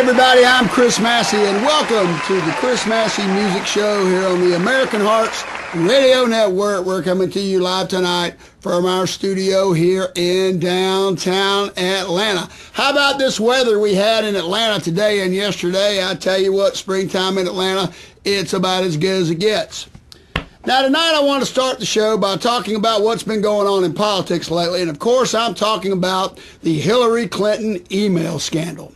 everybody, I'm Chris Massey, and welcome to the Chris Massey Music Show here on the American Hearts Radio Network. We're coming to you live tonight from our studio here in downtown Atlanta. How about this weather we had in Atlanta today and yesterday? I tell you what, springtime in Atlanta, it's about as good as it gets. Now tonight I want to start the show by talking about what's been going on in politics lately, and of course I'm talking about the Hillary Clinton email scandal.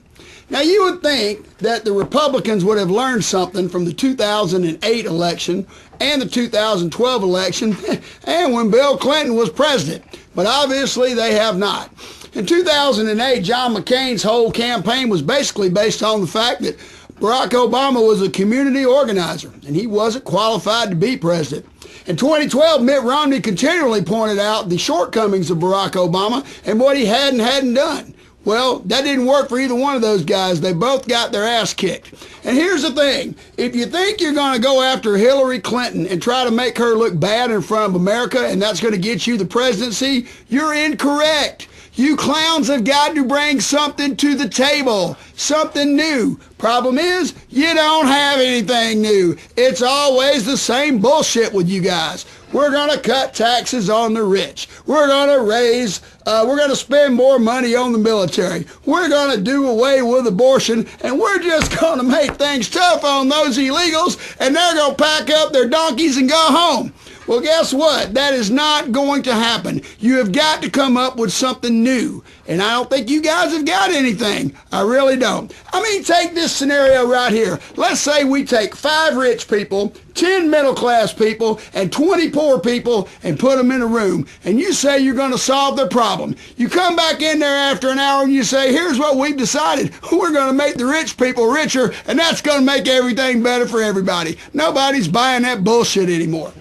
Now, you would think that the Republicans would have learned something from the 2008 election and the 2012 election and when Bill Clinton was president, but obviously they have not. In 2008, John McCain's whole campaign was basically based on the fact that Barack Obama was a community organizer and he wasn't qualified to be president. In 2012, Mitt Romney continually pointed out the shortcomings of Barack Obama and what he had and hadn't done. Well, that didn't work for either one of those guys. They both got their ass kicked. And here's the thing. If you think you're going to go after Hillary Clinton and try to make her look bad in front of America and that's going to get you the presidency, you're incorrect. You clowns have got to bring something to the table, something new. Problem is, you don't have anything new. It's always the same bullshit with you guys. We're going to cut taxes on the rich. We're going to spend more money on the military. We're going to do away with abortion, and we're just going to make things tough on those illegals, and they're going to pack up their donkeys and go home. Well, guess what? That is not going to happen. You have got to come up with something new. And I don't think you guys have got anything. I really don't. I mean, take this scenario right here. Let's say we take 5 rich people, 10 middle class people, and 20 poor people and put them in a room. And you say you're going to solve their problem. You come back in there after an hour and you say, here's what we've decided. We're going to make the rich people richer, and that's going to make everything better for everybody. Nobody's buying that bullshit anymore.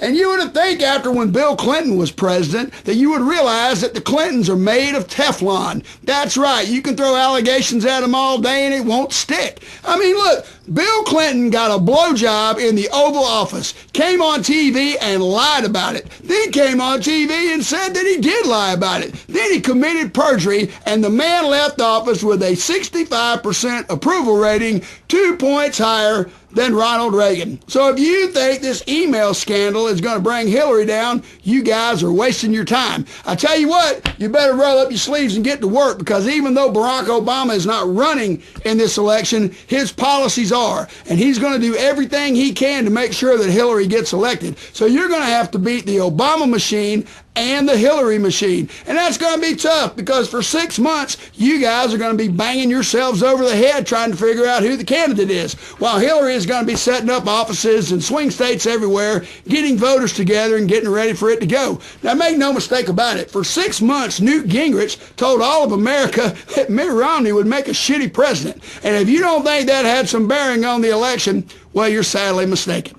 And you would think after when Bill Clinton was president that you would realize that the Clintons are made of Teflon. That's right. You can throw allegations at them all day and it won't stick. I mean, look, Bill Clinton got a blowjob in the Oval Office, came on TV and lied about it, then came on TV and said that he did lie about it. Then he committed perjury, and the man left office with a 65% approval rating, 2 points higher than Ronald Reagan. So if you think this email scandal is going to bring Hillary down, you guys are wasting your time. I tell you what, you better roll up your sleeves and get to work, because even though Barack Obama is not running in this election, his policies are. And he's going to do everything he can to make sure that Hillary gets elected. So you're going to have to beat the Obama machine and the Hillary machine. And that's going to be tough, because for 6 months, you guys are going to be banging yourselves over the head trying to figure out who the candidate is, while Hillary is going to be setting up offices in swing states everywhere, getting voters together and getting ready for it to go. Now, make no mistake about it. For 6 months, Newt Gingrich told all of America that Mitt Romney would make a shitty president. And if you don't think that had some bearing on the election, well, you're sadly mistaken.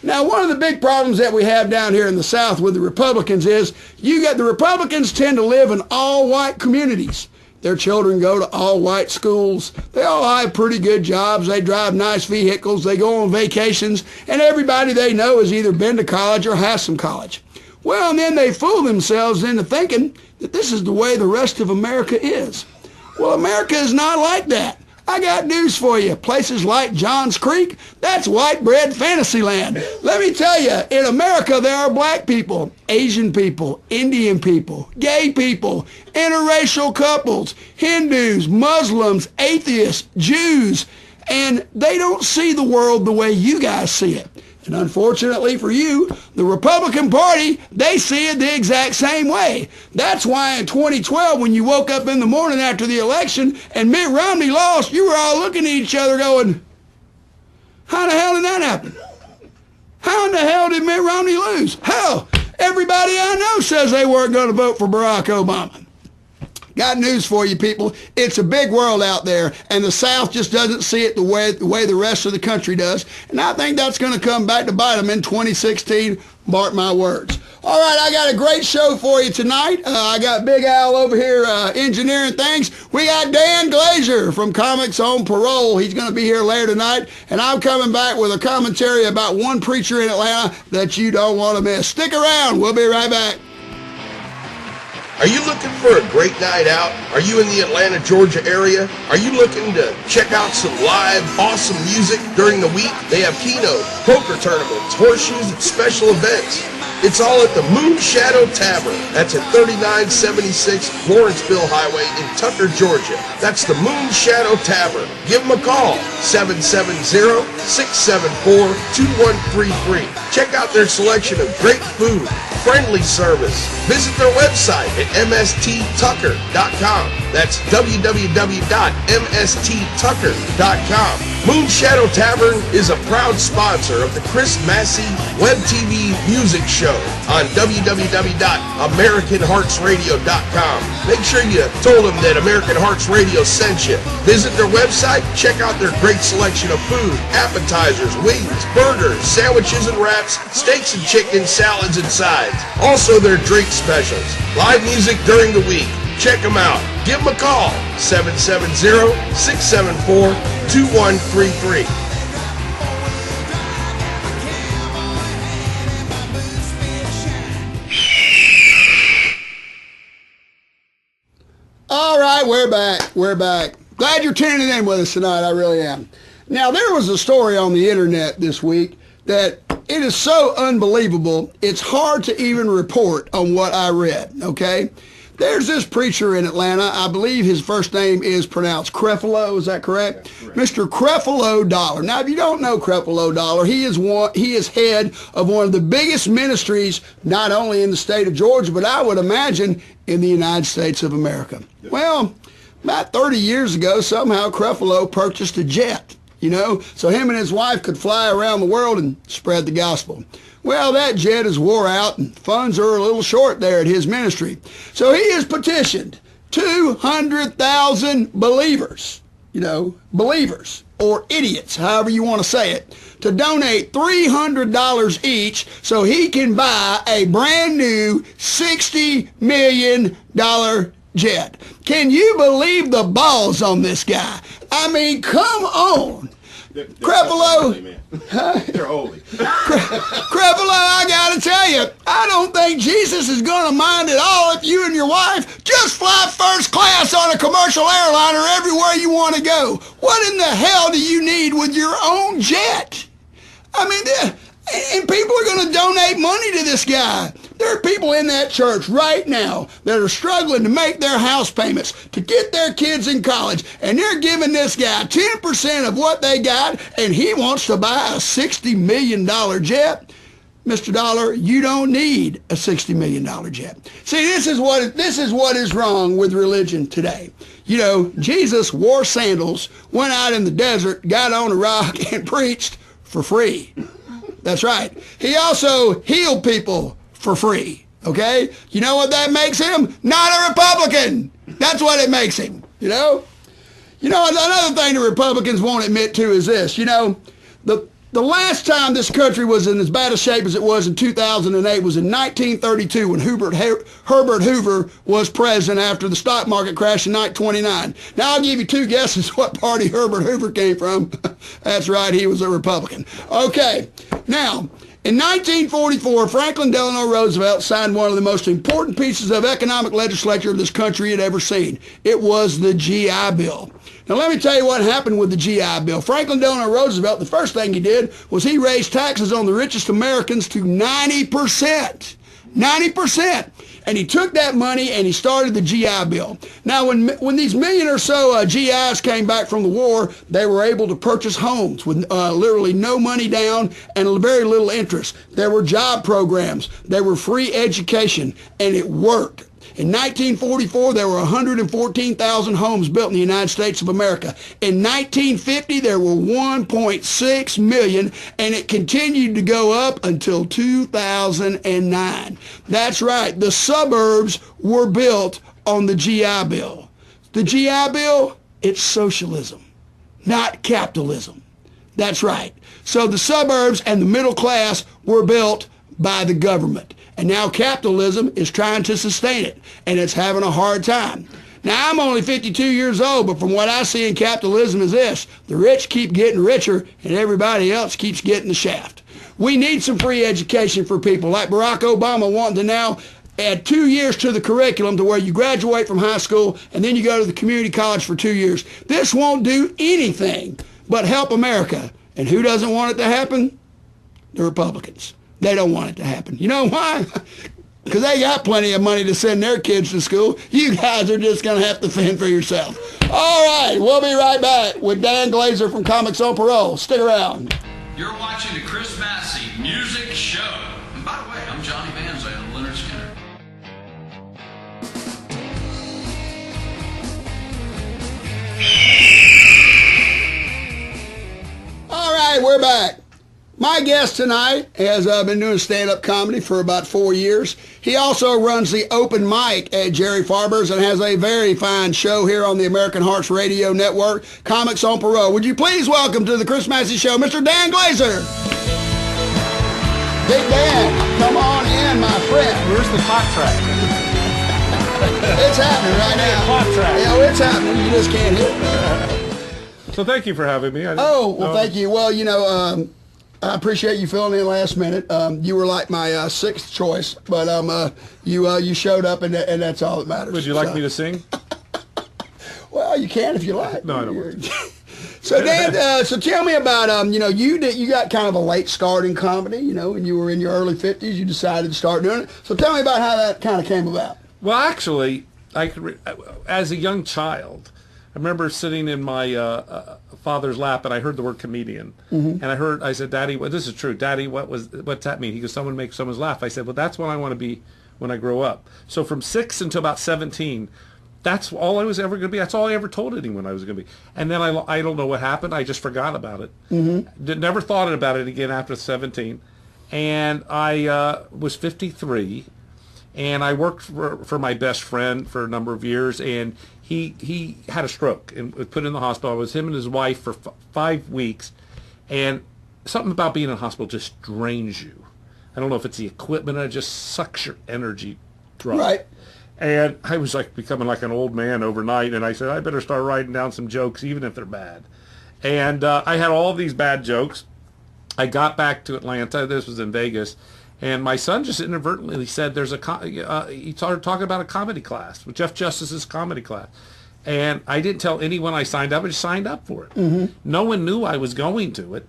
Now, one of the big problems that we have down here in the South with the Republicans is the Republicans tend to live in all-white communities. Their children go to all-white schools. They all have pretty good jobs. They drive nice vehicles. They go on vacations. And everybody they know has either been to college or has some college. Well, and then they fool themselves into thinking that this is the way the rest of America is. Well, America is not like that. I got news for you. Places like Johns Creek, that's white bread fantasy land. Let me tell you, in America there are black people, Asian people, Indian people, gay people, interracial couples, Hindus, Muslims, atheists, Jews, and they don't see the world the way you guys see it. And unfortunately for you, the Republican Party, they see it the exact same way. That's why in 2012, when you woke up in the morning after the election and Mitt Romney lost, you were all looking at each other going, how the hell did that happen? How in the hell did Mitt Romney lose? Hell, everybody I know says they weren't going to vote for Barack Obama. Got news for you, people. It's a big world out there, and the South just doesn't see it the way the rest of the country does. And I think that's going to come back to bite them in 2016. Mark my words. All right, I got a great show for you tonight. I got Big Al over here engineering things. We got Dan Glazer from Comics on Parole. He's going to be here later tonight. And I'm coming back with a commentary about one preacher in Atlanta that you don't want to miss. Stick around. We'll be right back. Are you looking for a great night out? Are you in the Atlanta, Georgia area? Are you looking to check out some live, awesome music during the week? They have keynote, poker tournaments, horseshoes, and special events. It's all at the Moon Shadow Tavern. That's at 3976 Lawrenceville Highway in Tucker, Georgia. That's the Moon Shadow Tavern. Give them a call, 770-674-2133. Check out their selection of great food, friendly service. Visit their website at msttucker.com. That's www.msttucker.com. Moon Shadow Tavern is a proud sponsor of the Chris Massey Web TV Music Show on www.americanheartsradio.com. Make sure you told them that American Hearts Radio sent you. Visit their website, check out their great selection of food, appetizers, wings, burgers, sandwiches and wraps, steaks and chicken, salads and sides. Also their drink specials. Live music during the week. Check them out. Give them a call, 770-674-2133. All right, we're back. We're back. Glad you're tuning in with us tonight. I really am. Now, there was a story on the internet this week that it is so unbelievable, it's hard to even report on what I read, okay? There's this preacher in Atlanta. I believe his first name is pronounced Creflo. Is that correct? Mr. Creflo Dollar. Now, if you don't know Creflo Dollar, he is head of one of the biggest ministries, not only in the state of Georgia, but I would imagine in the United States of America. Yep. Well, about 30 years ago, somehow Creflo purchased a jet, so him and his wife could fly around the world and spread the gospel. Well, that jet is wore out and funds are a little short there at his ministry. So he has petitioned 200,000 believers, believers or idiots, however you want to say it, to donate $300 each so he can buy a brand new $60 million jet. Can you believe the balls on this guy? I mean, come on. Creflo, they're holy. Creflo, I gotta tell you, I don't think Jesus is gonna mind at all if you and your wife just fly first class on a commercial airliner everywhere you want to go. What in the hell do you need with your own jet? I mean, and people are going to donate money to this guy. There are people in that church right now that are struggling to make their house payments, to get their kids in college, and they're giving this guy 10% of what they got, and he wants to buy a $60 million jet. Mr. Dollar, you don't need a $60 million jet. See, this is what is wrong with religion today. Jesus wore sandals, went out in the desert, got on a rock, and preached for free. That's right. He also healed people for free, okay? You know what that makes him? Not a Republican. That's what it makes him, Another thing the Republicans won't admit to is this, the last time this country was in as bad a shape as it was in 2008 was in 1932 when Herbert Hoover was president after the stock market crashed in 1929. Now, I'll give you two guesses what party Herbert Hoover came from. That's right, he was a Republican. Okay, now, in 1944, Franklin Delano Roosevelt signed one of the most important pieces of economic legislation this country had ever seen. It was the GI Bill. Now, let me tell you what happened with the GI Bill. Franklin Delano Roosevelt, the first thing he did was he raised taxes on the richest Americans to 90%. 90%. And he took that money and he started the GI Bill. Now, when these million or so GIs came back from the war, they were able to purchase homes with literally no money down and very little interest. There were job programs. There were free education, and it worked. In 1944, there were 114,000 homes built in the United States of America. In 1950, there were 1.6 million, and it continued to go up until 2009. That's right, the suburbs were built on the GI Bill. The GI Bill, it's socialism, not capitalism. That's right. So the suburbs and the middle class were built by the government. And now capitalism is trying to sustain it, and it's having a hard time. Now, I'm only 52 years old, but from what I see in capitalism is this: the rich keep getting richer, and everybody else keeps getting the shaft. We need some free education for people, like Barack Obama wanting to now add 2 years to the curriculum to where you graduate from high school and then you go to the community college for 2 years. This won't do anything but help America. And who doesn't want it to happen? The Republicans. They don't want it to happen. You know why? Because they got plenty of money to send their kids to school. You guys are just going to have to fend for yourself. All right, we'll be right back with Dan Glazer from Comics on Parole. Stick around. You're watching the Chris Massey Music Show. And by the way, I'm Johnny Van Zant, Leonard Skinner. All right, we're back. My guest tonight has been doing stand-up comedy for about 4 years. He also runs the open mic at Jerry Farber's and has a very fine show here on the American Hearts Radio Network, Comics on Parole. Would you please welcome to the Chris Massey Show, Mr. Dan Glazer. Big Dan, come on in, my friend. Where's the clap track? It's happening right now. Clap track. Yeah, it's happening. You just can't hear it. So thank you for having me. Thank you. Well, you know, I appreciate you filling in last minute. You were like my sixth choice, but you showed up, and that's all that matters. Would you like me to sing? Well, you can if you like. No, I don't want to. So Dan, so tell me about you got kind of a late start in comedy. You know, when you were in your early 50s, you decided to start doing it. So tell me about how that kind of came about. Well, actually, as a young child, I remember sitting in my father's lap, and I heard the word comedian, and I said, "Daddy, this is true. Daddy, what's that mean?" He goes, "Someone makes someone's laugh." I said, "Well, that's what I want to be when I grow up." So from 6 until about 17, that's all I was ever going to be. That's all I ever told anyone I was going to be. And then I don't know what happened. I just forgot about it. Never thought about it again after 17. And I was 53, and I worked for my best friend for a number of years, and he had a stroke and was put in the hospital. It was him and his wife for 5 weeks, and something about being in a hospital just drains you. I don't know if it's the equipment, it just sucks your energy dry. Right. And I was like becoming like an old man overnight, and I said, I better start writing down some jokes, even if they're bad. And I had all these bad jokes. I got back to Atlanta. This was in Vegas. And my son just inadvertently said he started talking about a comedy class, Jeff Justice's comedy class. And I didn't tell anyone I signed up. I just signed up for it. No one knew I was going to it.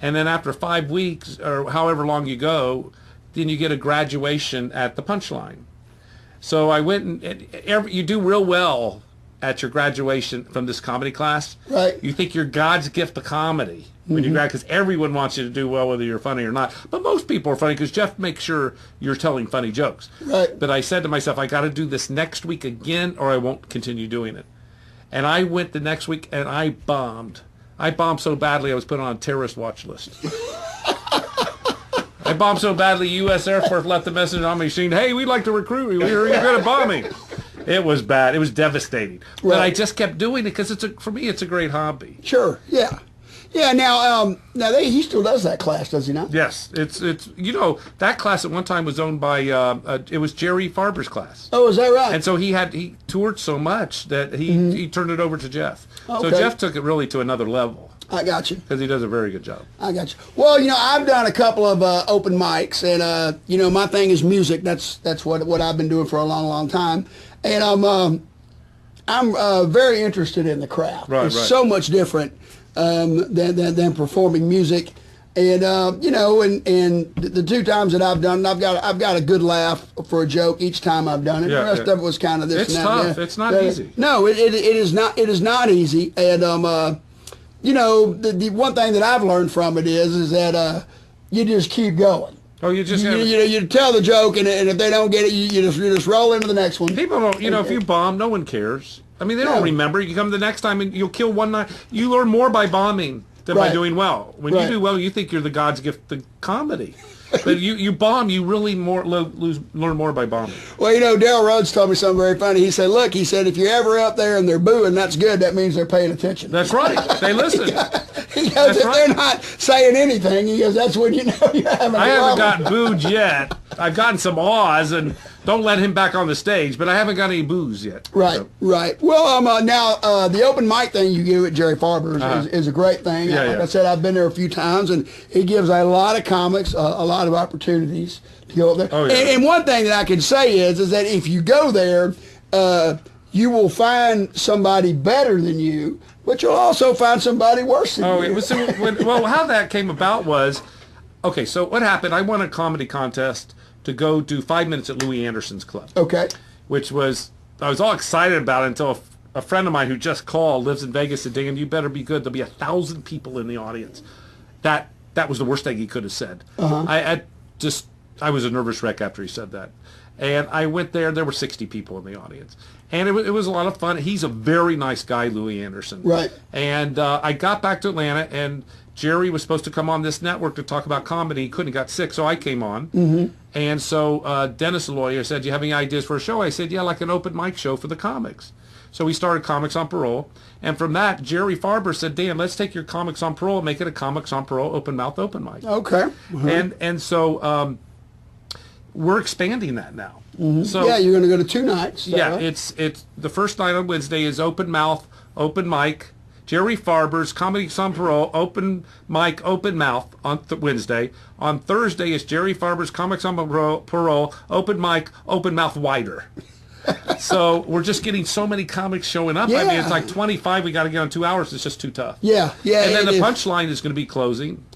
And then after 5 weeks, or however long you go, then you get a graduation at the Punchline. So I went, and you do real well at your graduation from this comedy class. Right. You think you're God's gift to comedy when you grad, because everyone wants you to do well whether you're funny or not. But most people are funny because Jeff makes sure you're telling funny jokes. Right. But I said to myself, I got to do this next week again, or I won't continue doing it. And I went the next week, and I bombed. I bombed so badly I was put on a terrorist watch list. I bombed so badly, U.S. Air Force left a message on my machine, "Hey, we'd like to recruit you. You're good at bombing." It was bad. It was devastating. Right. But I just kept doing it because for me, it's a great hobby. Sure. Yeah. Yeah. Now, he still does that class, does he not? Yes. It's that class at one time was owned by it was Jerry Farber's class. Oh, is that right? And so he toured so much that he turned it over to Jeff. Okay. So Jeff took it really to another level. I got you. Because he does a very good job. I got you. Well, I've done a couple of open mics, and my thing is music. That's what I've been doing for a long, long time, and I'm very interested in the craft. Right, it's right. so much different than performing music, and and the 2 times that I've done it, I've got a good laugh for a joke each time I've done it. Yeah, the rest of it was kind of this. It's and that. tough. It's not easy. No, it is not. It is not easy, and the one thing that I've learned from it is that you just keep going. Oh, you just you tell the joke, and if they don't get it, you just roll into the next one. People don't, if you bomb, no one cares. I mean, they don't remember. You come the next time, and you'll kill one night. You learn more by bombing than by doing well. When you do well, you think you're the God's gift to comedy. But you bomb, you really learn more by bombing. Well, Daryl Rhodes told me something very funny. He said, "Look," he said, "if you're ever up there and they're booing, that's good. That means they're paying attention." That's right. They listen. He goes, if they're not saying anything, he goes, that's when you know you're having a problem. I haven't gotten booed yet. I've gotten some awes, don't let him back on the stage, but I haven't got any booze yet. Right, so. right. Well, now the open mic thing you do at Jerry Farber's is a great thing. Yeah, like I said, I've been there a few times, and it gives a lot of comics a lot of opportunities to go up there. Oh, yeah. And one thing that I can say is that if you go there, you will find somebody better than you, but you'll also find somebody worse than you. Oh, it was well. How that came about was, okay. So what happened? I won a comedy contest to go do 5 minutes at Louis Anderson's club. Okay. Which was, I was all excited about it until a friend of mine who just called, lives in Vegas, said, Dan, you better be good. There'll be 1,000 people in the audience. That was the worst thing he could have said. I was a nervous wreck after he said that. And I went there. There were 60 people in the audience. And it was a lot of fun. He's a very nice guy, Louis Anderson. Right. And I got back to Atlanta, and Jerry was supposed to come on this network to talk about comedy. He couldn't, got sick, so I came on. Mm-hmm. And so Dennis Aloia said, do you have any ideas for a show? I said, yeah, like an open mic show for the comics. So we started Comics on Parole. And from that, Jerry Farber said, Dan, let's take your Comics on Parole and make it a Comics on Parole open mouth open mic. Okay. Mm-hmm. And so we're expanding that now. Mm-hmm. So, yeah, you're going to go to 2 nights. Yeah, right? it's the first night on Wednesday is open mouth, open mic. Jerry Farber's Comics on Parole, open mic, open mouth on Wednesday. On Thursday is Jerry Farber's Comics on Parole, open mic, open mouth wider. So we're just getting so many comics showing up. Yeah. I mean, it's like 25. We got to get on 2 hours. It's just too tough. Yeah, yeah. And then the punchline is going to be closing.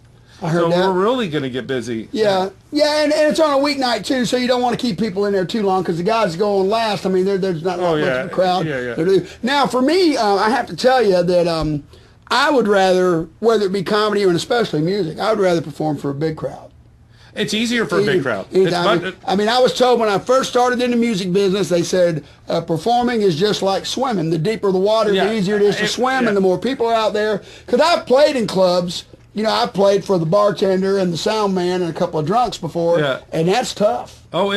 I heard so that. we're really going to get busy. Yeah, yeah, and it's on a weeknight too, so you don't want to keep people in there too long because the guys go on last. I mean, there's not much of a crowd. Yeah. Now, for me, I have to tell you that I would rather, whether it be comedy and especially music, I would rather perform for a big crowd. It's easier for a big crowd. I mean, I was told when I first started in the music business, they said performing is just like swimming. The deeper the water, the easier it is to swim, and the more people are out there. Because I've played in clubs. You know, I've played for the bartender and the sound man and a couple of drunks before, and that's tough. Oh,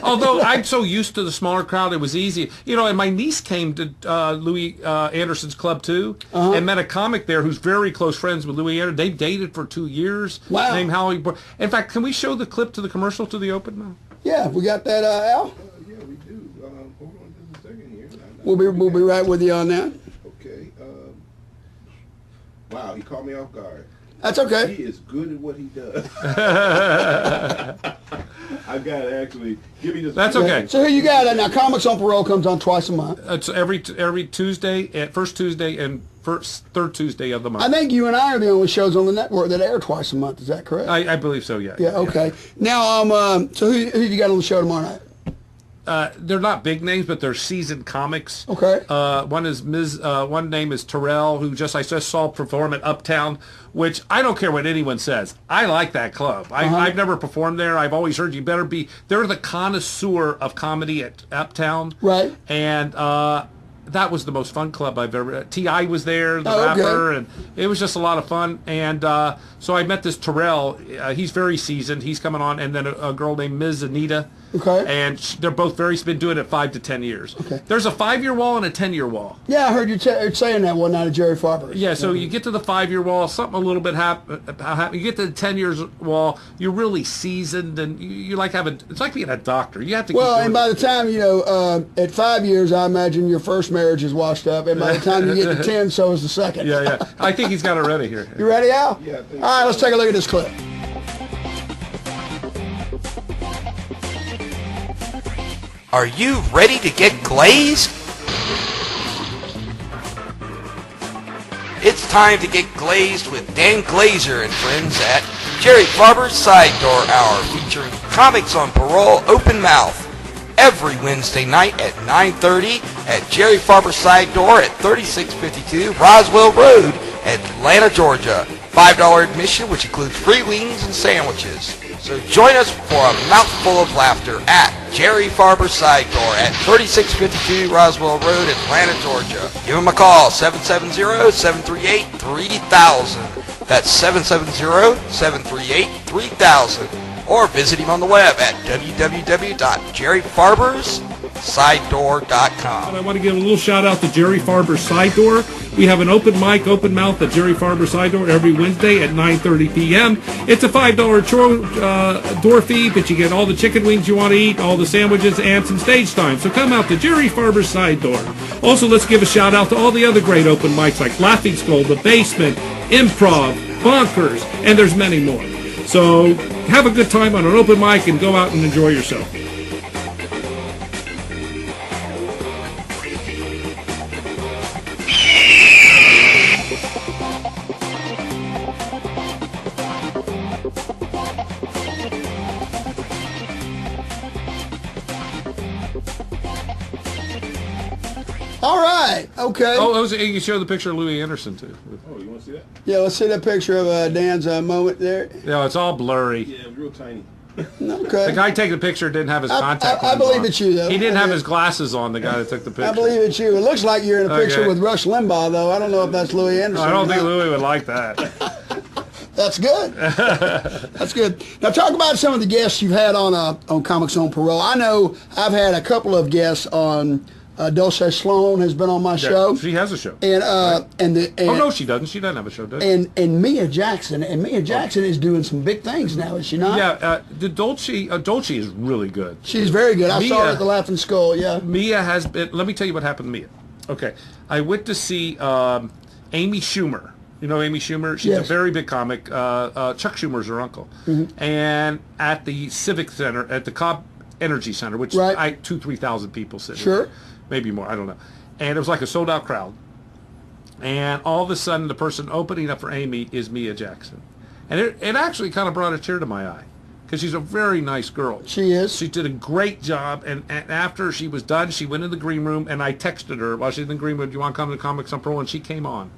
although I'm so used to the smaller crowd, it was easy. You know, and my niece came to Louis Anderson's club, too, and met a comic there who's very close friends with Louis Anderson. They've dated for 2 years. Wow. Named Howie. In fact, can we show the clip to the commercial to the open now? Yeah, we got that, Al? Yeah, we do. Hold on just a second here. We'll be right with you on that. Okay. Wow, he caught me off guard. That's okay. He is good at what he does. I've got to actually give you this. That's okay. So here you got it. Now, Comics on Parole comes on twice a month. It's every Tuesday, first Tuesday and third Tuesday of the month. I think you and I are the only shows on the network that air twice a month. Is that correct? I believe so, yeah. Yeah, okay. Now, so who have you got on the show tomorrow night? They're not big names, but they're seasoned comics. Okay. One name is Terrell, who I just saw perform at Uptown, which I don't care what anyone says. I like that club. I've never performed there. I've always heard you better be. They're the connoisseur of comedy at Uptown. Right. And that was the most fun club I've ever. T.I. was there, the rapper, and it was just a lot of fun. And so I met this Terrell. He's very seasoned. He's coming on, and then a girl named Ms. Anita. Okay. And they're both been doing it 5 to 10 years. Okay. There's a 5-year wall and a 10-year wall. Yeah, I heard you saying that one night at Jerry Farber's. Yeah, so you get to the 5-year wall, something a little bit happen. You get to the 10 years wall, you're really seasoned, and you like it's like being a doctor. You have to. Well, and by the time at 5 years, I imagine your first marriage is washed up, and by the time you get to 10, so is the second. Yeah. I think he's got it ready here. You ready, Al? Yeah. All right, let's take a look at this clip. Are you ready to get glazed? It's time to get glazed with Dan Glazer and friends at Jerry Farber's Side Door Hour, featuring Comics on Parole open mouth every Wednesday night at 9:30 at Jerry Farber's Side Door at 3652 Roswell Road, Atlanta, Georgia. $5 admission, which includes free wings and sandwiches. So join us for a mouthful of laughter at Jerry Farber's Side Door at 3652 Roswell Road, Atlanta, Georgia. Give him a call, 770-738-3000. That's 770-738-3000. or visit him on the web at www.jerryfarberssidedoor.com. I want to give a little shout out to Jerry Farber's Side Door. We have an open mic, open mouth at Jerry Farber's Side Door every Wednesday at 9:30 p.m. It's a $5 door fee, but you get all the chicken wings you want to eat, all the sandwiches, and some stage time. So come out to Jerry Farber's Side Door. Also, let's give a shout out to all the other great open mics like Laughing Skull, The Basement, Improv, Bonkers, and there's many more. So have a good time on an open mic and go out and enjoy yourself. All right. Okay. Oh, you can show the picture of Louis Anderson, too. Oh, you want to see that? Yeah, let's see that picture of Dan's moment there. Yeah, it's all blurry. Yeah, real tiny. Okay. The guy taking the picture didn't have his contact I lens believe on. it's you, though. He didn't have his glasses on, the guy that took the picture. I believe it's you. It looks like you're in a picture Okay. with Rush Limbaugh, though. I don't know if that's Louis Anderson. I don't or think not. Louis would like that. That's good. That's good. Now talk about some of the guests you've had on Comics on Parole. I know I've had a couple of guests on. Dulce Sloan has been on my show. She has a show. And right. and oh no, she doesn't. She doesn't have a show, does she? And Mia Jackson. And Mia Jackson is doing some big things now, is she not? Yeah. The Dulce is really good. She's very good. I saw her Mia- at the Laughing Skull. Yeah. Mia has been. Let me tell you what happened to Mia. Okay, I went to see Amy Schumer. You know Amy Schumer? She's Yes. a very big comic. Chuck Schumer's her uncle. Mm-hmm. And at the Civic Center, at the Cobb Energy Center, which Right. 2,000-3,000 people sit Sure. in. Maybe more, I don't know. And it was like a sold-out crowd. And all of a sudden, the person opening up for Amy is Mia Jackson. And it actually kind of brought a tear to my eye, because she's a very nice girl. She is. She did a great job, and after she was done, she went in the green room, and I texted her while she was in the green room, do you want to come to Comics on Parole? And she came on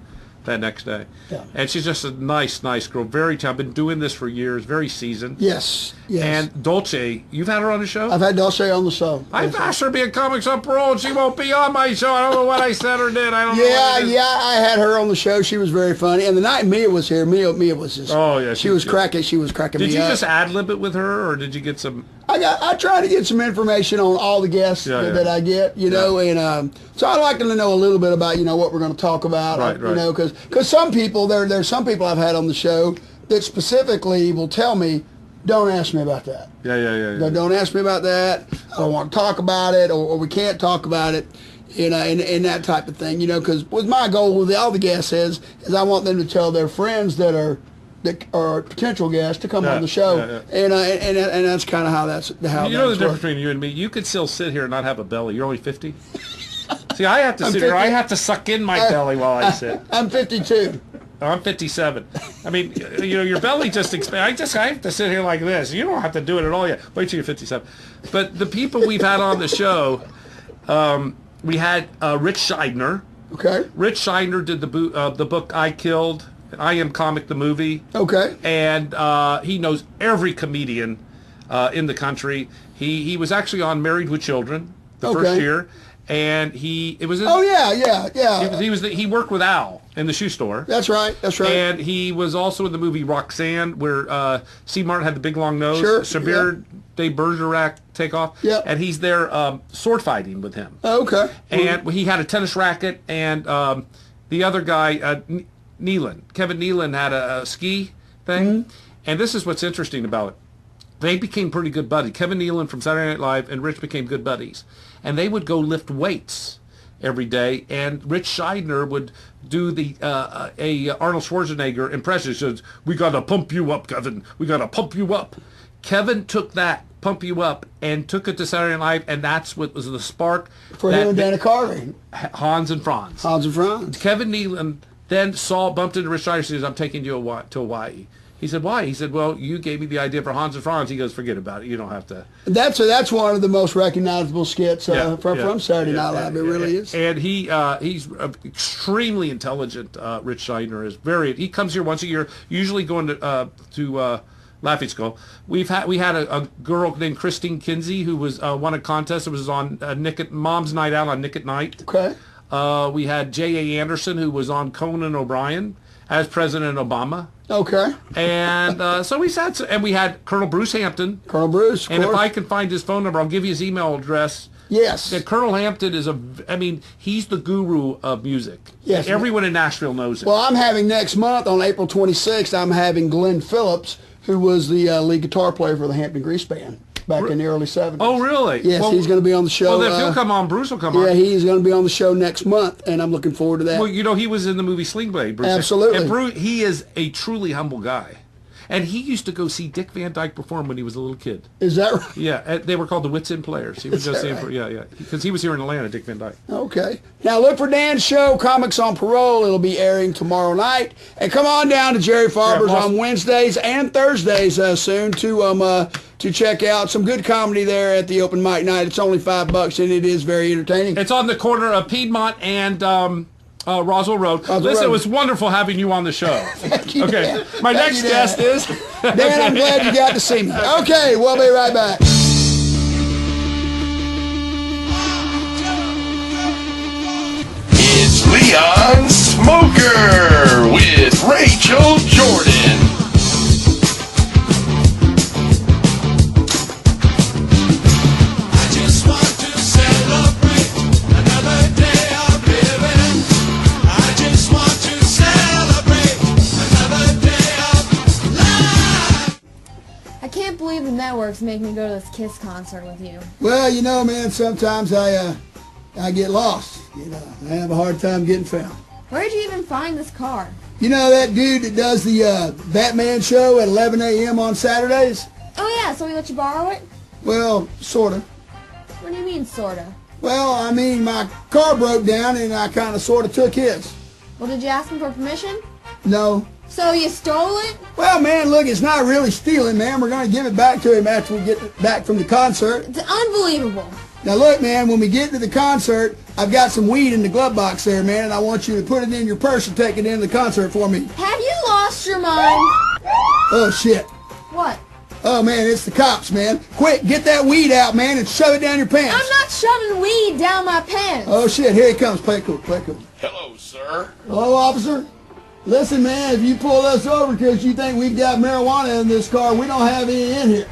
that next day. Yeah. And she's just a nice girl, very talented, been doing this for years, very seasoned. Yes. Yes. And Dulce, you've had her on the show? I've had Dulce on the show. I've asked her to be in Comics on Parole, and she won't be on my show. I don't know what I said or did. I don't know. Yeah, I had her on the show. She was very funny. And the night Mia was here, Mia was just. Oh yeah, She was cracking. She was cracking me up. Did you just ad lib it with her, or did you get some? I try to get some information on all the guests that I get, you know, and so I like them to know a little bit about, what we're going to talk about, Right. you know, because some people, there's some people I've had on the show that specifically will tell me, don't ask me about that. Yeah. Don't ask me about that. I don't want to talk about it, or we can't talk about it, and that type of thing, because with my goal with all the guests is I want them to tell their friends that are potential guests to come on the show, and that's kind of how that's how. You know the that's difference worked. between you and me. You could still sit here and not have a belly. You're only 50. See, I have to sit 50. here. I have to suck in my belly while I sit. I'm 52. Oh, I'm 57. I mean, your belly just expands. I have to sit here like this. You don't have to do it at all yet. Wait till you're 57. But the people we've had on the show, we had Rich Scheidner. Okay. Rich Scheidner did the book I Killed. I Am Comic the movie. Okay. And he knows every comedian in the country. He was actually on Married with Children the first year, and it was. Oh yeah. He worked with Al in the shoe store. That's right. And he was also in the movie Roxanne, where Steve Martin had the big long nose. Sure. Sabir de Bergerac take off. Yeah. And he's there sword fighting with him. Okay. And he had a tennis racket, and the other guy, Kevin Nealon, had a ski thing. Mm-hmm. And this is what's interesting about it. They became pretty good buddies. Kevin Nealon from Saturday Night Live and Rich became good buddies. And they would go lift weights every day. And Rich Scheidner would do the Arnold Schwarzenegger impression. He says, "We got to pump you up, Kevin. We got to pump you up." Kevin took that, pump you up, and took it to Saturday Night Live, and that's what was the spark. For him and Dana Carvey. Hans and Franz. Kevin Nealon then bumped into Rich Scheidner and says, "I'm taking you to Hawaii." He said, "Why?" He said, "Well, you gave me the idea for Hans and Franz." He goes, "Forget about it. You don't have to." That's one of the most recognizable skits from Saturday Night Live. It really is. And he's extremely intelligent. Rich Scheidner is he comes here once a year, usually going to Laughing Skull. We had a girl named Christine Kinsey who was won a contest. It was on Mom's Night Out on Nick at Night. Okay. We had J.A. Anderson, who was on Conan O'Brien, as President Obama. Okay. And so we sat, and we had Colonel Bruce Hampton. Colonel Bruce, of And course. if I can find his phone number, I'll give you his email address. Yes. Yeah, Colonel Hampton is he's the guru of music. Yes. Everyone in Nashville knows him. Well, I'm having next month on April 26th, I'm having Glenn Phillips, who was the lead guitar player for the Hampton Grease Band back in the early 70s. Oh, really? Yes, well, he's going to be on the show. Well, if he'll come on, Bruce will come on. Yeah, he's going to be on the show next month, and I'm looking forward to that. Well, you know, he was in the movie Sling Blade, Bruce. Absolutely. And Bruce, he is a truly humble guy. And he used to go see Dick Van Dyke perform when he was a little kid. Is that right? Yeah, they were called the Wits End Players. He would Is go that see him right? yeah, because he was here in Atlanta, Dick Van Dyke. Okay. Now look for Dan's show, Comics on Parole. It'll be airing tomorrow night. And come on down to Jerry Farber's on Wednesdays and Thursdays soon to check out some good comedy there at the open mic night. It's only $5 and it is very entertaining. It's on the corner of Piedmont and Roswell Road. Listen, it was wonderful having you on the show. Thank you, Okay, Dan. my Thank next you, guest Dan. is... Dan, I'm glad you got to see me. Okay, we'll be right back. It's Leon Smoker with Rachel Jordon. I just want to celebrate another day of living. I just want to celebrate another day of life. I can't believe the networks make me go to this Kiss concert with you. Well, you know, man, sometimes I get lost. You know, I have a hard time getting found. Where'd you even find this car? You know that dude that does the Batman show at 11 a.m. on Saturdays? Oh yeah, so we let you borrow it? Well, sort of. What do you mean, sorta? Well, I mean, my car broke down and I kind of sort of took his. Well, did you ask him for permission? No. So you stole it? Well, man, look, it's not really stealing, man. We're going to give it back to him after we get back from the concert. It's unbelievable. Now, look, man, when we get to the concert, I've got some weed in the glove box there, man, and I want you to put it in your purse and take it into the concert for me. Have you lost your mind? Oh, shit. What? Oh, man, it's the cops, man. Quick, get that weed out, man, and shove it down your pants. I'm not shoving weed down my pants. Oh, shit, here he comes. Play cool, play cool. Hello, sir. Hello, officer. Listen, man, if you pull us over because you think we've got marijuana in this car, we don't have any in here.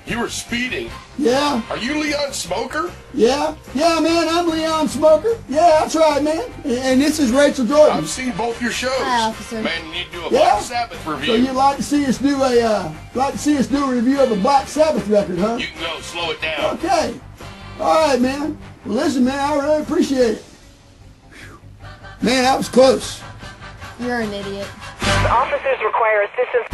You were speeding. Yeah? Are you Leon Smoker? Yeah? Yeah, man, I'm Leon Smoker. Yeah, that's right, man. And this is Rachel Jordan. I've seen both your shows. Hi, officer. Man, you need to do a Yeah? Black Sabbath So review. you'd like to see us do a review of a Black Sabbath record, huh? You can go slow it down. Okay. All right, man. Well, listen, man, I really appreciate it. Whew. Man, that was close. You're an idiot. Officers require assistance.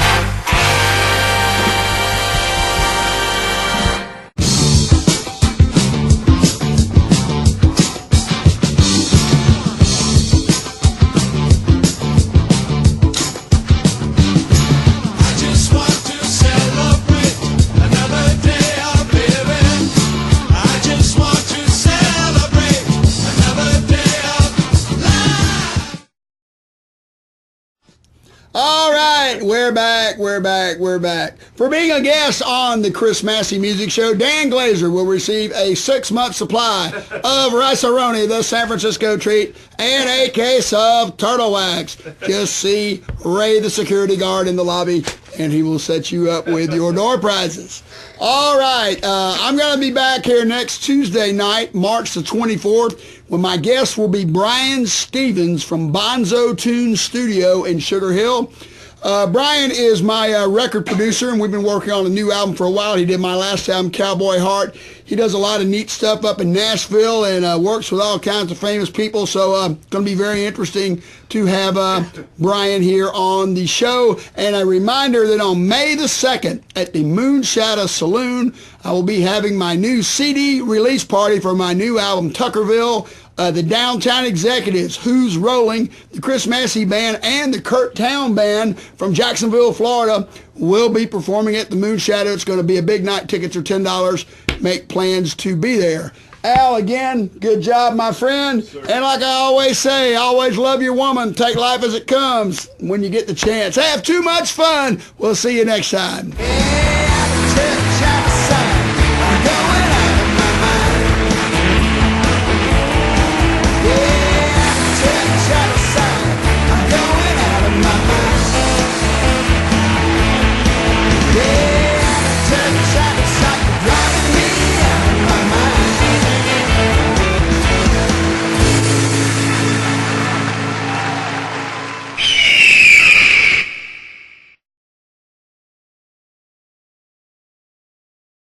I just want to celebrate another day of living. I just want to celebrate another day of life. All right, we're back. For being a guest on the Chris Massey Music Show, Dan Glazer will receive a 6-month supply of Rice-A-Roni, the San Francisco treat, and a case of turtle wax. Just see Ray, the security guard, in the lobby, and he will set you up with your door prizes. All right, I'm going to be back here next Tuesday night, March the 24th, when my guest will be Brian Stevens from Bonzo Tune Studio in Sugar Hill. Brian is my record producer, and we've been working on a new album for a while. He did my last album, Cowboy Heart. He does a lot of neat stuff up in Nashville and works with all kinds of famous people. So it's going to be very interesting to have Brian here on the show. And a reminder that on May the 2nd at the Moonshadow Saloon, I will be having my new CD release party for my new album, Tuckerville. The Downtown Executives, Who's Rolling, the Chris Massey Band, and the Kurt Town Band from Jacksonville, Florida, will be performing at the Moonshadow. It's going to be a big night. Tickets are $10. Make plans to be there. Al, again, good job, my friend. And like I always say, always love your woman. Take life as it comes when you get the chance. Have too much fun. We'll see you next time.